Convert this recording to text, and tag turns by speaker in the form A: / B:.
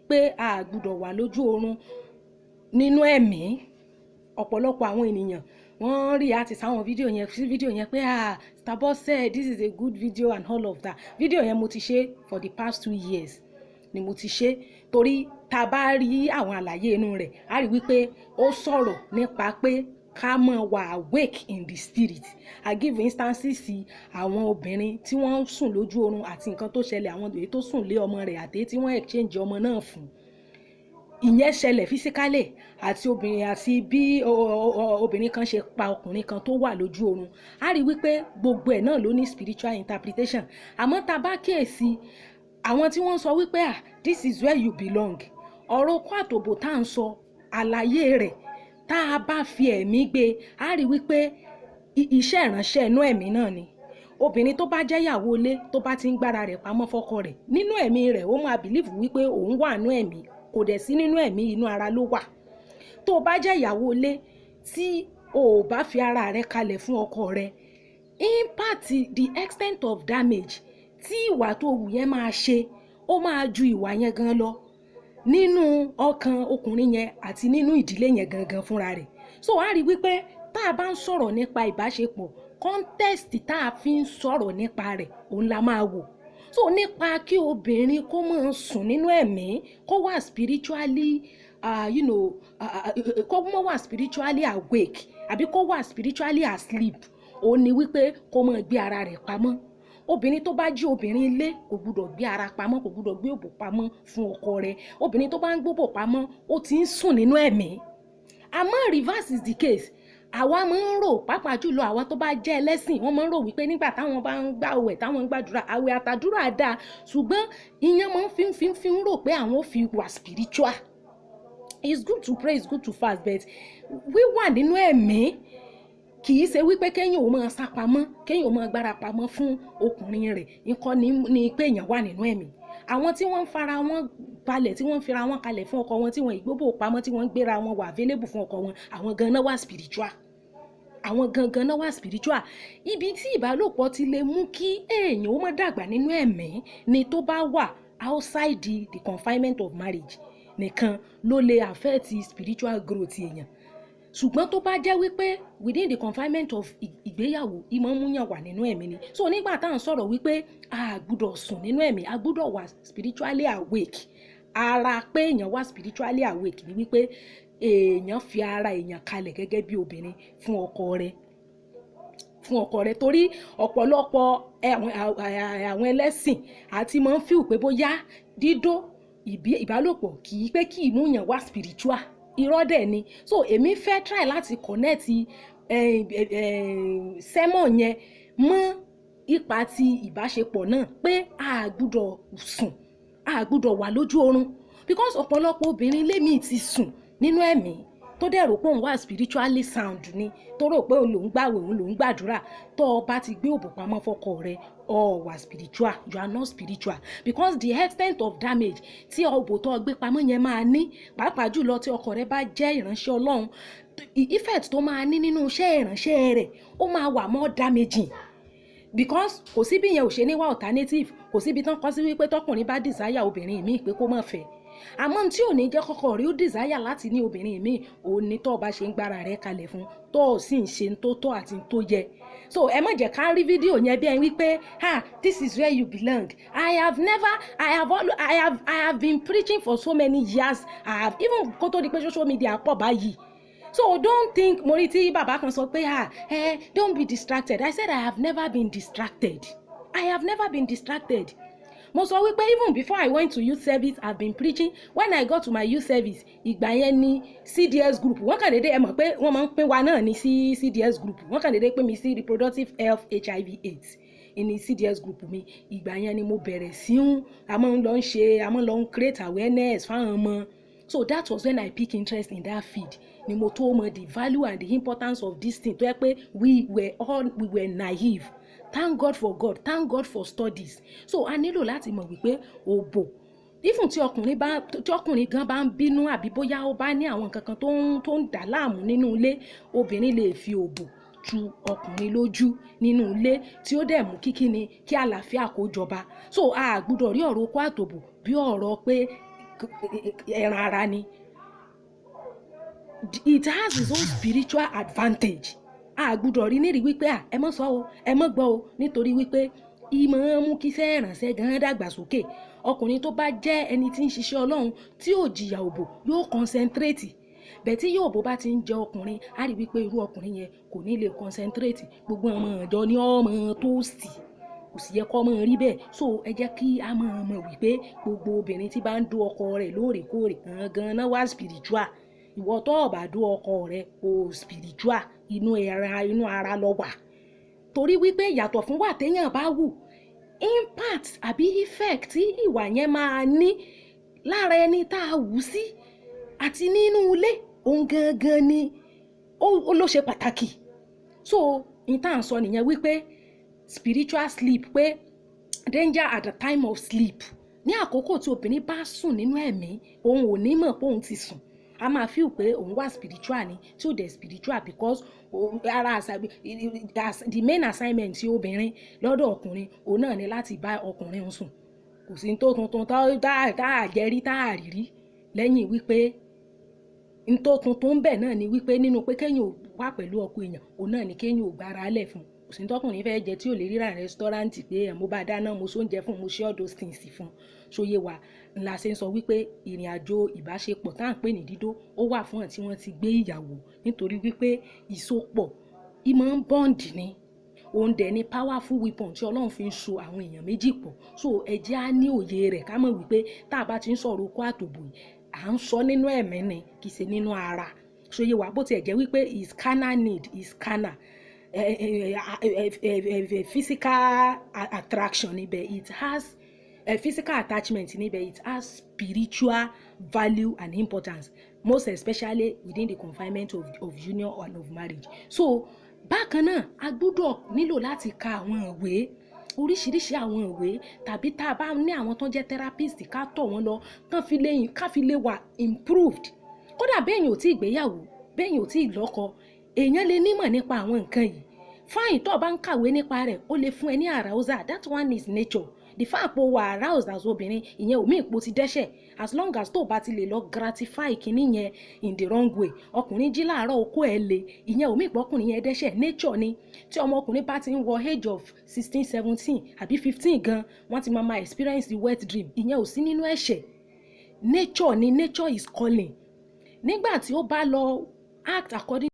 A: pé a gbọ́dọ̀ wà lójú oorun nínú ẹ̀mí. Ọ̀pọ̀lọpọ̀ àwọn ènìyàn wọ́n react sáwọn fídíò yẹn pé Starboy said this is a good video and all of that. Fídíò yẹn mo ti ṣe for the past 2 years ni mo ti ṣe, torí tá bá rí àwọn àlàyé inú rẹ̀ a rí wípé ó sọ̀rọ̀ nípa pé ká mọ̀ wà awake in the spirit. I give instances sí àwọn obìnrin tí wọ́n ń sùn lójú oorun àti nǹkan tó ṣẹlẹ̀, àwọn èyí tó sùn lé ọmọ rẹ̀ àti tí wọ́n exchange ọmọ náà fún. Ìyẹn ṣẹlẹ̀ physically àti obìnrin àti bí obìnrin kan ṣe pa ọkùnrin kan tó wà lójú oorun. A rí wípé gbogbo ẹ̀ náà ló ní spiritual interpretation. Àmọ́ tá bá kíyèsí àwọn tí wọ́n sọ wípé this is where you belong, ọ̀rọ̀ kó àtòbò tá à ń sọ àlàyé rẹ̀ tá a bá fi ẹ̀mí gbé a rí wípé iṣẹ́ ìránṣẹ́ inú ẹ̀mí náà ni. Obìnrin tó bá jẹ́ ìyàwó ilé tó bá ti ń gbára rẹ̀ pamọ́ fọ́kọ rẹ̀ nínú ẹ̀mí rẹ̀ ó máa believe wípé òun wà nínú ẹ̀mí, kò dẹ̀ sí nínú ẹ̀mí, inú ara ló wà. Tó bá jẹ́ ìyàwó ilé tí o ò bá fi ara rẹ̀ kalẹ̀ fún ọkọ rẹ̀, impact the extent of damage tí ìwà tó wù yẹn máa ṣe ó máa ju ìwà yẹn gan lọ nínú ọkàn ọkùnrin yẹn àti nínú ìdílé yẹn gangan fúnra rẹ̀. So a rí wípé tá a bá ń sọ̀rọ̀ nípa ìbáṣepọ̀, context tá a fi ń sọ̀rọ̀ nípa rẹ̀ òun la máa wò. So nípa kí obìnrin kó máa sùn nínú ẹ̀mí, kó wà spiritually kó mọ́ wà spiritually awake àbí kó wà spiritually asleep, òun ni wípé kó máa gbé ara rẹ̀ pamọ́. Obìnrin tó bá jí obìnrin ilé kò gbúdọ̀ gbé ara pamọ́, kò gbúdọ̀ gbé òbò pamọ́ fún ọkọ rẹ̀. Obìnrin tó bá ń gbóbò pamọ́ ó ti ń sùn nínú ẹ̀mí. Àmọ́ reverse is the case. Àwa máa ń rò, pàápàá jùlọ àwa tó bá jẹ́ ẹlẹ́sìn, wọ́n máa ń rò wípé nígbà táwọn bá ń gbààwẹ̀, táwọn ń gbàdúrà, àwẹ̀ àtàdúrà dáa, ṣùgbọ́n ìyẹn máa ń fi ń rò pé àwọn ò fi wà spiritual. It's good to pray, it's good to fast, but wíwà nínú ẹ̀mí kì í ṣe wípé kéèyàn ò máa sá pamọ́, kéèyàn ò máa gbára pamọ́ fún ọkùnrin rẹ̀, nǹkan ni pé èèyàn wà nínú ẹ̀mí. Àwọn tí wọ́n ń fara wọn balẹ̀, tí wọ́n ń fira wọn kalẹ̀ fún ọkọ wọn, tí wọ́n ìgbóbò pamọ́, tí wọ́n ń gbéra wọn wà available fún ọkọ wọn, àwọn gan-an wà spiritual. Àwọn gangan náà wà spiritual. Ibi tí ìbálòpọ̀ ti lè mú kí èèyàn ó má dàgbà nínú ẹ̀mí ni tó bá wà outside the confinement of marriage nìkan ló lè affect spiritual growth èèyàn. Ṣùgbọ́n tó bá jẹ́ wípé within the confinement of ìgbéyàwó ìmọ̀ múyàn wà nínú ẹ̀mí ni. So nígbà tá à ń sọ̀rọ̀ wípé a gbúdọ̀ sùn nínú ẹ̀mí, a gbúdọ̀ wà spiritually awake. Ara pé èèyàn wà spiritually awake ni wípé èèyàn fi ara èèyàn kalẹ̀ gẹ́gẹ́ bí obìnrin fún ọkọ rẹ̀ torí ọ̀pọ̀lọpọ̀ àwọn ẹlẹ́sìn àti máa ń feel pé bóyá dídó ìbálòpọ̀ kì í pé kí ìmúyàn wà spiritual. Irọ́ dẹ̀ ni. So èmi fẹ́ try láti connect sermon yẹn mọ́ ipa ti ìbáṣepọ̀ náà pé a gbúdọ̀ sùn, a gbúdọ̀ wà lójú oorun, because ọ̀pọ̀lọpọ̀ obìnrin lémi ti sùn nínú ẹ̀mí tó dẹ̀ rò pé òun wà spiritually sound ni, tó rò pé òun lòún gbàwẹ̀, òun lòún gbàdúrà. Tó o bá ti gbé òbò pamọ́ fọ́kọ rẹ̀, o wà spiritual, you are not spiritual, because the extent of damage tí òbò tó gbé pamọ́ yẹn máa ní, pàápàá jùlọ tí ọkọ rẹ̀ bá jẹ́ ìránṣẹ́ Ọlọ́run, effect tó máa ní nínú iṣẹ́ ìránṣẹ́ rẹ̀ ó máa wà more damaging, because kò sí bí yẹn ò ṣe ní wá alternative, kò síbi tán kọ́ sí wípé tọkùnrin bá desire obìnrin míì pé kó má fẹ́. Àmọ́ tí ò ní jẹ́ kọ́kọ́ rí ó desire láti ní obìnrin míì, òun ni tó o bá ṣe ń gbára rẹ̀ kalẹ̀ fún, tó o sì ń ṣe tó tọ́ àti tó yẹ. So ẹ má jẹ́ ká rí fídíò yẹn bí ẹni wípé this is where you belong. I have been preaching for so many years. I have even kó tó di pé social media pọ̀ báyìí. So don't think, mo rí tí bàbá kan sọ pé don't be distracted. I said I have never been distracted. I have never been distracted. Mo sọ wípé even before I went to youth service, I've been preaching. When I got to my youth service, ìgbà yẹn ni CDS group. Wọ́n kàn dédé ẹ mọ̀ pé wọ́n máa ń pín wa náà ní sí CDS group. Wọ́n kàn dédé pín mi sí reproductive health HIV/AIDS ní CDS group mi. Ìgbà yẹn ni mo bẹ̀rẹ̀ sí a máa ń lọ create awareness fáwọn ọmọ. So that was when I pick interest in that field. Ni mo tó mọ the value and the importance of this thing. Tó yẹ pé we were naive. Thank God for God, thank God for studies. So a nílò láti mọ̀ wípé òbò, even tí ọkùnrin gan bá ń bínú àbí bóyá ó bá ní àwọn nǹkan kan tó ń dà láàmú nínú ilé, obìnrin lè fi òbò tu ọkùnrin lójú nínú ilé tí ó dẹ̀ mú kí àlàáfíà kó jọba. So a gbọ́dọ̀ rí ọ̀rọ̀ okó àtòbò bí ọ̀rọ̀ pé ẹran ara ni. It has its own spiritual advantage. A gbúdọ̀ rí nírìí wípé ẹ mọ́ sọ o, ẹ mọ́ gbọ́ o, nítorí wípé ìmọ̀ mú kí iṣẹ́ ìrànṣẹ́ gan dàgbàsókè. Ọkùnrin tó bá jẹ́ ẹni tí ń ṣiṣẹ́ Ọlọ́run tí ò jìyà òbò yóò concentrate. Bẹ́ẹ̀ tí yóò bó bá ti ń jẹ ọkùnrin, a rí wípé irú ọkùnrin yẹn kò ní lè concentrate. Gbogbo ọmọ ọ̀dọ́ ni ọmọ tóòsì, kò sì yẹ kó mọ̀ rí bẹ́ẹ̀. So ẹ jẹ́ kí a mọ̀ wípé gbogbo obìnrin tí bá ń dó ọkọ rẹ̀ lóòrèkóòrè gan náà wá spiritual. Ìwọ tó ò bá dó ọkọ rẹ̀ o spiritual, inú ara lọ wà. Torí wípé yàtọ̀ fún wà téèyàn bá wù, impact àbí effect tí ìwà yẹn máa ní lára ẹni tá a wù sí àti nínú ilé òun gangan ni ó ló ṣe pàtàkì. So in tá à ń sọ nìyẹn wípé spiritual sleep, pé danger at the time of sleep. Ní àkókò tí obìnrin bá sùn nínú ẹ̀mí, òun ò ní mọ̀ pé òun ti sùn. A máa feel pé òun wà spiritual ni tí ò dẹ̀ spiritual, because the main assignment tí obìnrin lọ́dọ̀ ọkùnrin òun náà ni láti bá ọkùnrin sùn. Kò sí tó tuntun tá a jẹ́rí tá a rírí lẹ́yìn wípé n tó tuntun bẹ̀ náà ni wípé nínú pé kéèyàn ò wà pẹ̀lú ọkọ èèyàn, òun náà ni kéèyàn ò gbára lẹ̀ fún. Kò sí tọkùnrin fẹ́ jẹ tí ò lè ríra rẹ́sítọ́ráǹtì pé mo bá dáná, mo sóúnjẹ fún, mo ṣe all those things fún. Ṣóyé wa ńlá ṣe ń sọ wípé ìrìn àjò ìbáṣepọ̀ tá à ń pè ní dídó ó wà fún ẹ̀ tí wọ́n ti gbé ìyàwó, nítorí wípé ìsopọ̀ ìmọ̀ ń bond ni. Òun dẹ̀ ni powerful weapon tí Ọlọ́run fi ń so àwọn èèyàn méjì pọ̀. So ẹ jẹ́ á ní òye rẹ̀ ká mọ̀ wípé tá a bá ti ń sọ̀rọ̀ okó àtòbò yìí, à ń sọ nínú ẹ̀mí ni kì í ṣe nínú ara. Ṣóyé wa bó tiẹ̀ jẹ́ wípé is carnal need is carnal. Physical attraction níbẹ̀, it has physical attachment níbẹ̀, it has spiritual value and importance, most especially within the confinement of union and of marriage. So bákan náà a gbọ́dọ̀ nílò láti ka àwọn ìwé, oríṣiríṣi àwọn ìwé, tàbí tá a bá ní àwọn tó ń jẹ́ therapist ká tọ̀ wọ́n lọ ká fi lè wà improved. Kódà béèyàn ò tí ì gbéyàwó, béèyàn ò tí ì lọ́kọ, èèyàn lè nímọ̀ nípa àwọn nǹkan yìí. Fáìn tó o bá ń kàwé nípa rẹ̀ ó lè fún ẹ ní arousal, that one is nature. The fact pé o wà aroused as obìnrin, ìyẹn ò mí ipò ti dẹ́ṣẹ̀, as long as tó o bá ti lè lọ gratify kinní yẹn in the wrong way. Ọkùnrin jí láàárọ̀ okó ẹ̀ le, ìyẹn ò mí ipò ọkùnrin yẹn dẹ́ṣẹ̀, nature ni. Tí ọmọkùnrin bá ti ń wọ age of 16, 17 àbí 15 gan, wọ́n ti máa experience the wet dream, ìyẹn ò sí nínú ẹ̀ṣẹ̀. Nature ni, nature is calling. Nígbà tí ó bá lọ act according